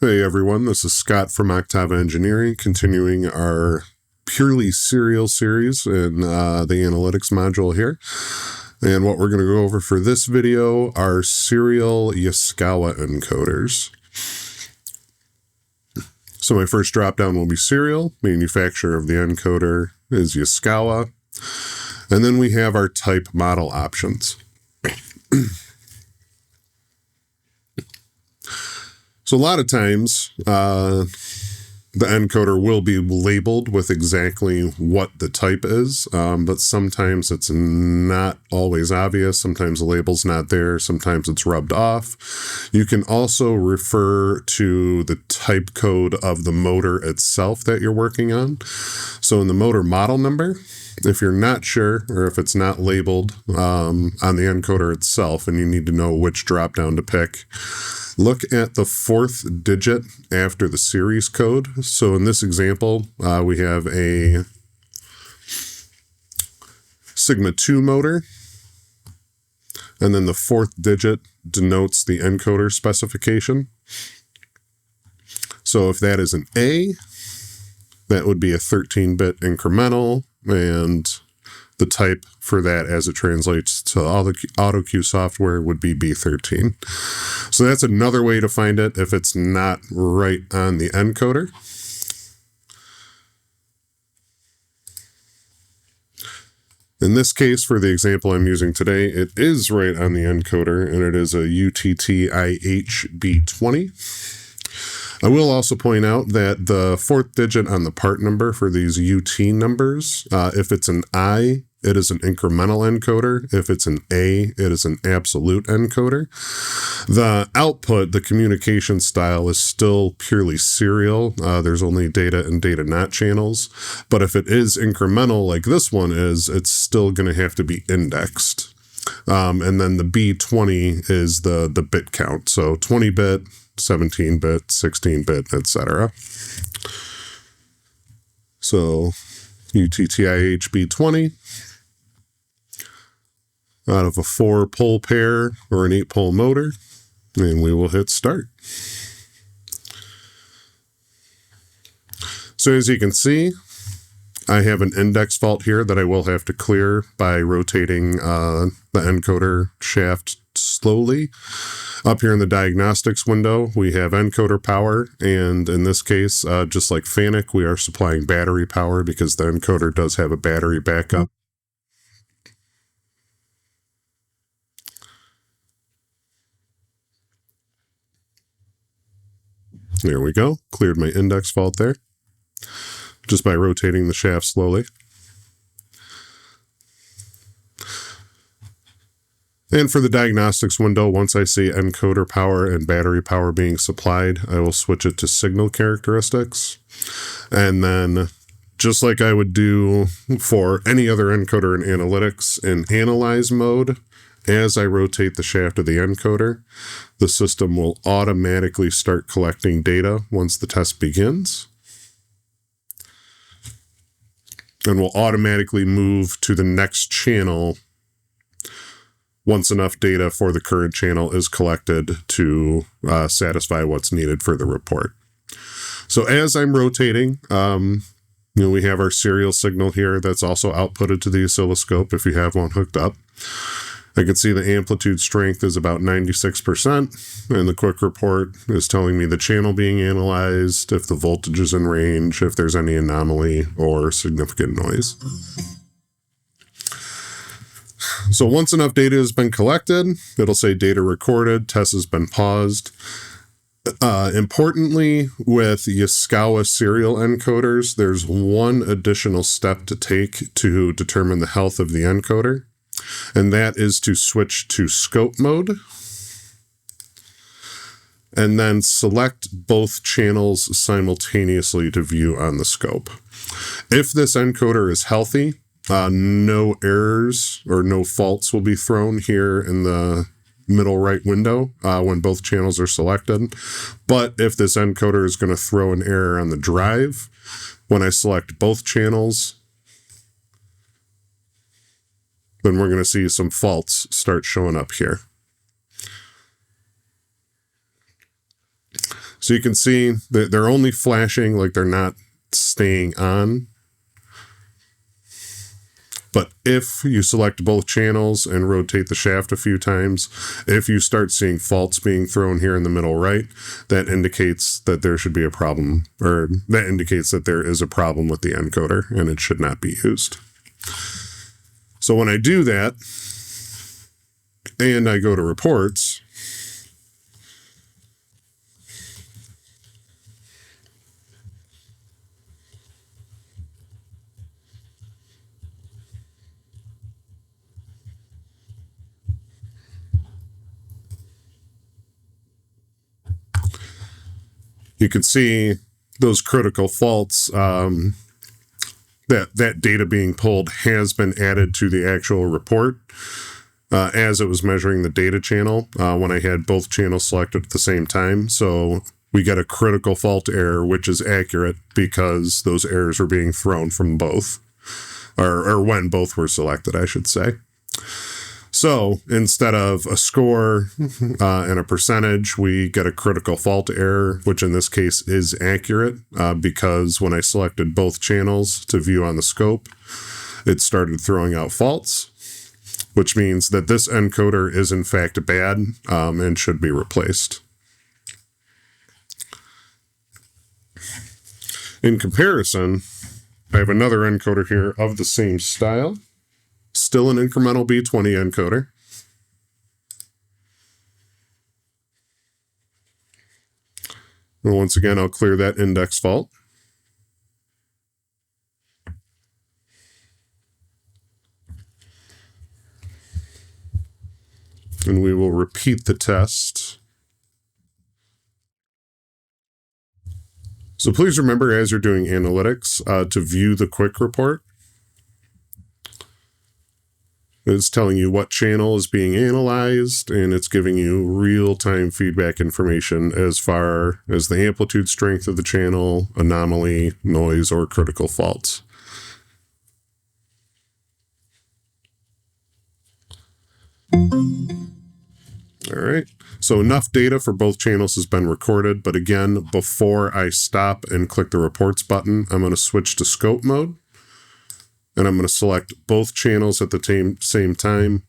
Hey everyone, this is Scott from Octava Engineering, continuing our purely serial series in the analytics module here. And what we're going to go over for this video are serial Yaskawa encoders. So my first drop-down will be serial. Manufacturer of the encoder is Yaskawa. And then we have our type model options. So a lot of times, the encoder will be labeled with exactly what the type is, but sometimes it's not always obvious. Sometimes the label's not there. Sometimes it's rubbed off. You can also refer to the type code of the motor itself that you're working on. So in the motor model number, if you're not sure or if it's not labeled on the encoder itself and you need to know which drop-down to pick, look at the fourth digit after the series code. So in this example, we have a Sigma II motor, and then the fourth digit denotes the encoder specification. So if that is an A, that would be a 13-bit incremental, and the type for that as it translates to all the AutoQ software would be B13. So that's another way to find it if it's not right on the encoder. In this case, for the example I'm using today, it is right on the encoder, and it is a UTTIH B20. I will also point out that the fourth digit on the part number for these UT numbers, if it's an I, it is an incremental encoder. If it's an A, it is an absolute encoder. The output, the communication style, is still purely serial. There's only data and data not channels. But if it is incremental like this one is, it's still going to have to be indexed. And then the B20 is the bit count. So 20-bit, 17-bit, 16-bit, etc. So UTTIH B20 out of a 4-pole pair or an 8-pole motor, and we will hit start. So as you can see, I have an index fault here that I will have to clear by rotating the encoder shaft slowly. Up here in the diagnostics window, we have encoder power, and in this case, just like FANUC, we are supplying battery power because the encoder does have a battery backup. There we go. Cleared my index fault there just by rotating the shaft slowly. And for the diagnostics window, once I see encoder power and battery power being supplied, I will switch it to signal characteristics. And then, just like I would do for any other encoder in analytics, in analyze mode, as I rotate the shaft of the encoder, the system will automatically start collecting data once the test begins, and will automatically move to the next channel once enough data for the current channel is collected to satisfy what's needed for the report. So as I'm rotating, we have our serial signal here that's also outputted to the oscilloscope if you have one hooked up. I can see the amplitude strength is about 96%, and the quick report is telling me the channel being analyzed, if the voltage is in range, if there's any anomaly or significant noise. So once enough data has been collected, it'll say data recorded, test has been paused. Importantly, with Yaskawa serial encoders, there's one additional step to take to determine the health of the encoder, and that is to switch to scope mode and then select both channels simultaneously to view on the scope. If this encoder is healthy, no errors or no faults will be thrown here in the middle right window when both channels are selected. But if this encoder is going to throw an error on the drive, when I select both channels, then we're going to see some faults start showing up here. So you can see that they're only flashing, like they're not staying on. But if you select both channels and rotate the shaft a few times, if you start seeing faults being thrown here in the middle right, that indicates that there should be a problem, or that indicates that there is a problem with the encoder and it should not be used. So when I do that, and I go to reports, you can see those critical faults, that data being pulled has been added to the actual report as it was measuring the data channel when I had both channels selected at the same time. So we get a critical fault error, which is accurate because those errors were being thrown from both, or when both were selected, I should say. So instead of a score and a percentage, we get a critical fault error, which in this case is accurate because when I selected both channels to view on the scope, it started throwing out faults, which means that this encoder is in fact bad and should be replaced. In comparison, I have another encoder here of the same style. Still an incremental B20 encoder. And once again, I'll clear that index fault. And we will repeat the test. So please remember, as you're doing analytics, to view the quick report. It's telling you what channel is being analyzed, and it's giving you real-time feedback information as far as the amplitude strength of the channel, anomaly, noise, or critical faults. All right, so enough data for both channels has been recorded, but again, before I stop and click the reports button, I'm going to switch to scope mode. And I'm going to select both channels at the same time.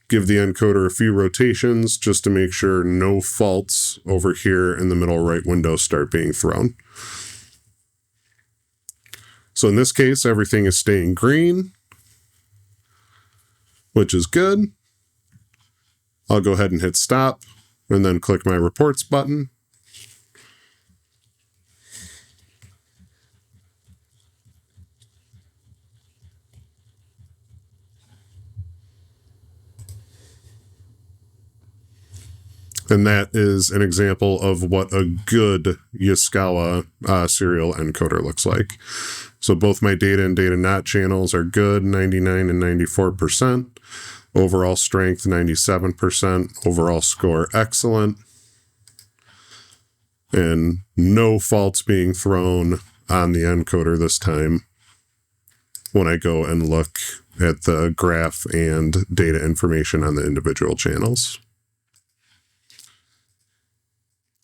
Give the encoder a few rotations just to make sure no faults over here in the middle right window start being thrown. So in this case, everything is staying green, which is good. I'll go ahead and hit stop and then click my reports button. And that is an example of what a good Yaskawa serial encoder looks like. So both my data and data not channels are good, 99 and 94%. Overall strength, 97%. Overall score, excellent. And no faults being thrown on the encoder this time when I go and look at the graph and data information on the individual channels.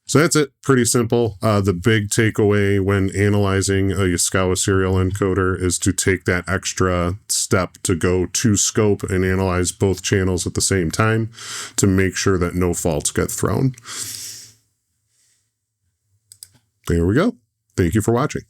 So that's it, pretty simple. The big takeaway when analyzing a Yaskawa serial encoder is to take that extra step to go to scope and analyze both channels at the same time to make sure that no faults get thrown. There we go. Thank you for watching.